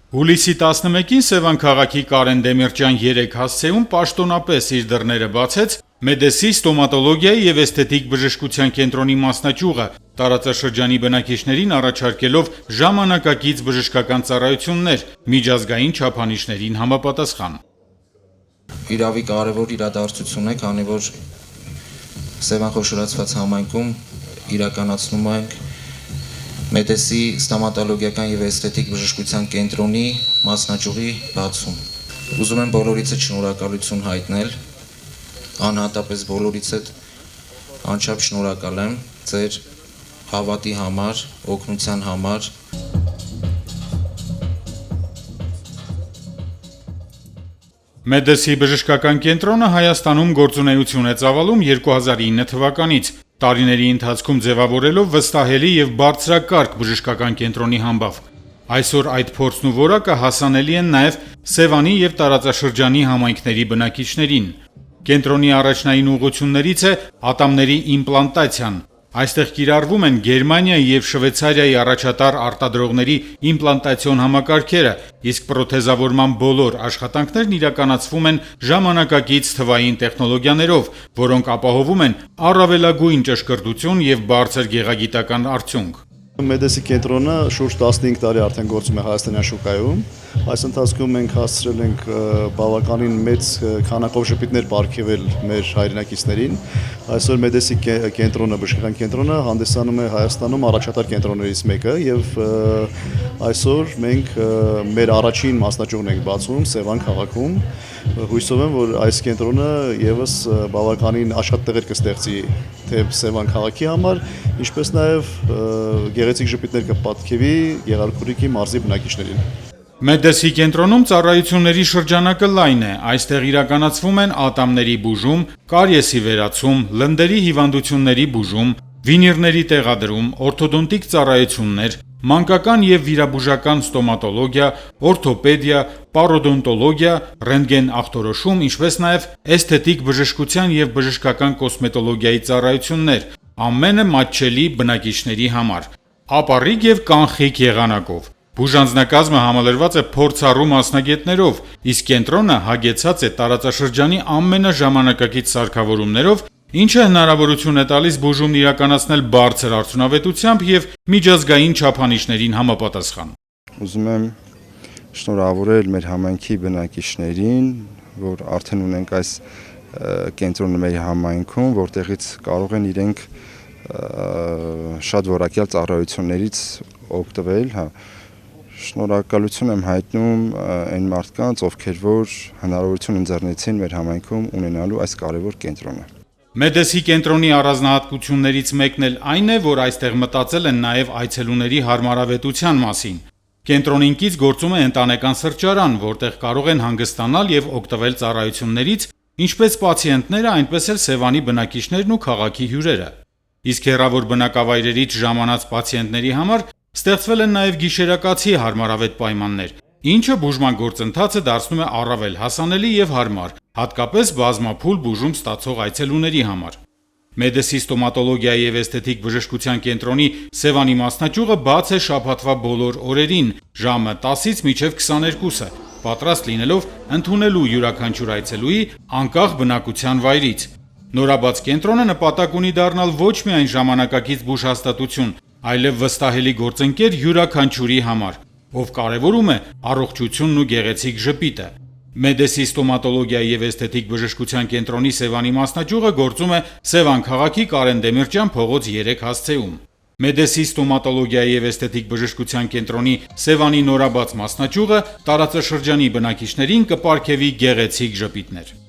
Հուլիսի 11-ին Սևան քաղաքի Կարեն Դեմիրճյան 3 հասցեում պաշտոնապես իր դռները բացեց Մեդեսի ստոմատոլոգիայի եւ էսթետիկ բժշկության կենտրոնի մասնաճյուղը, տարածաշրջանի բնակիչներին առաջարկելով ժամանակակից բժշկական ծառայություններ միջազգային չափանիշներին համապատասխան։ Իրավի կարևոր իրադարձություն է, քանի որ Սևան խոշորացված համայնքում իրականացնում ենք Մեդեսի ստոմատոլոգիական եւ էսթետիկ բժշկության կենտրոնի մասնաճյուղի բացում։ Ուզում եմ բոլորիցս շնորհակալություն հայտնել, անհատապես բոլորիցս անչափ շնորհակալ եմ ձեր հավատի համար, օգնության համար։ Մեդեսի բժշկական կենտրոնը Հայաստանում գործունեություն է ծավալում 2009 թվականից, տարիների ընթացքում ձևավորելով վստահելի եւ բարձրակարգ բժշկական կենտրոնի համբավ։ Այսօր այդ փորձն ու որակը հասանելի են նաեւ Սևանի եւ տարածաշրջանի համայնքների բնակիչներին։ Կենտրոնի առաջնային ուղղություններից է ատամների իմպլանտացիան։ Այստեղ կիրառվում են Գերմանիայի եւ Շվեյցարիայի առաջատար արտադրողների իմպլանտացիոն համակարգերը, իսկ պրոթեզավորման բոլոր աշխատանքներն իրականացվում են ժամանակակից թվային տեխնոլոգիաներով, որոնք ապահովում են առավելագույն ճշգրտություն եւ բարձր գեղագիտական արդյունք։ Մեդեսի կենտրոնը շուրջ 15 տարի արդեն գործում է հայաստանյան շուկայում։ Այս ընթացքում մենք հասցրել ենք բավականին մեծ քանակով ժպիտներ պարգևել մեր հայրենակիցներին։ Այսօր Մեդեսի կենտրոնը, բժշկական կենտրոնը հանդիսանում է Հայաստանում առաջատար կենտրոններից մեկը եւ այսօր մենք մեր առաջին մասնաճյուղն ենք բացում Սևան քաղաքում։ Հույսով եմ, որ այս կենտրոնը եւս բավականին աշխատատեղեր կստեղծի թե Սևան քաղաքի համար, ինչպես նաեւ գեղեցիկ ժպիտներ կպատկվի Եղարքուրիքի մարզի բնակիչներին։ Մեդեսի կենտրոնում ծառայությունների շրջանակը լայն է, այստեղ իրականացվում են ատամների բուժում, կարիեսի վերացում, լնդերի հիվանդությունների բուժում, վինիրների տեղադրում, օրթոդոնտիկ ծառայություններ, մանկական եւ վիրաբուժական ստոմատոլոգիա, օրթոպեդիա, պարոդոնտոլոգիա, ռենտգեն ախտորոշում, ինչպես նաեւ էսթետիկ բժշկության եւ բժշկական կոսմետոլոգիայի ծառայություններ, ամենը մատչելի բնակիչների համար, ապառիկ եւ կանխիկ եղանակով։ Բուժանձնակազմը համալրված է փորձառու մասնագետներով, իսկ կենտրոնը հագեցած է տարածաշրջանի ամենաժամանակակից սարքավորումներով, ինչը հնարավորություն է տալիս բուժումն իրականացնել բարձր արդյունավետությամբ եւ միջազգային չափանիշներին համապատասխան։ Ուզում եմ շնորհավորել մեր համայնքի բնակիչներին, որ արդեն ունենք այս կենտրոնը մեր համայնքում, որտեղից կարող են իրենք շատ որակյալ ծառայություններից օգտվել, Շնորհակալություն եմ հայտնում այն մարդկանց, ովքեր որ հնարավորություն ընձեռնեցին մեր համայնքում ունենալու այս կարևոր կենտրոնը։ Մեդեսի կենտրոնի առանձնահատկություններից մեկն էլ այն է, որ այստեղ մտածել են նաև այցելուների հարմարավետության մասին։ Կենտրոնին կից գործում է ընտանեկան սրճարան, որտեղ կարող են հանգստանալ եւ օգտվել ծառայություններից, ինչպես պացիենտները, այնպես էլ Սևանի բնակիչներն ու քաղաքի հյուրերը։ Իսկ հեռավոր բնակավայրերից ժամանած պացիենտների համար ստեղծվել են նաև գիշերակացի հարմարավետ պայմաններ, ինչը բուժման գործընթացը դարձնում է առավել հասանելի եւ հարմար, հատկապես բազմափուլ բուժում ստացող այցելուների համար։ Մեդեսի ստոմատոլոգիայի եւ էսթետիկ բժշկության կենտրոնի Սևանի մասնաճյուղը բաց է շաբաթվա բոլոր օրերին, ժամը 10-ից մինչև 22-ը, պատրաստ լինելով ընդունելու յուրաքանչյուր այցելուի անկախ բնակության վայրից։ Նորաբաց կենտրոնը նպատակ ունի դառնալ ոչ միայն ժամանակակից բուժհաստատություն, այլև վստահելի գործընկեր յուրաքանչյուրի համար, ով կարևորում է առողջությունն ու գեղեցիկ ժպիտը։ Մեդեսի ստոմատոլոգիայի եւ էսթետիկ բժշկության կենտրոնի Սևանի մասնաճյուղը գործում է Սևան քաղաքի Կարեն Դեմիրճյան փողոց 3 հասցեում։ Մեդեսի ստոմատոլոգիայի եւ էսթետիկ բժշկության կենտրոնի Սևանի նորաբաց մասնաճյուղը տարածաշրջանի բնակիչներին կպարգևի գեղեցիկ ժպիտներ։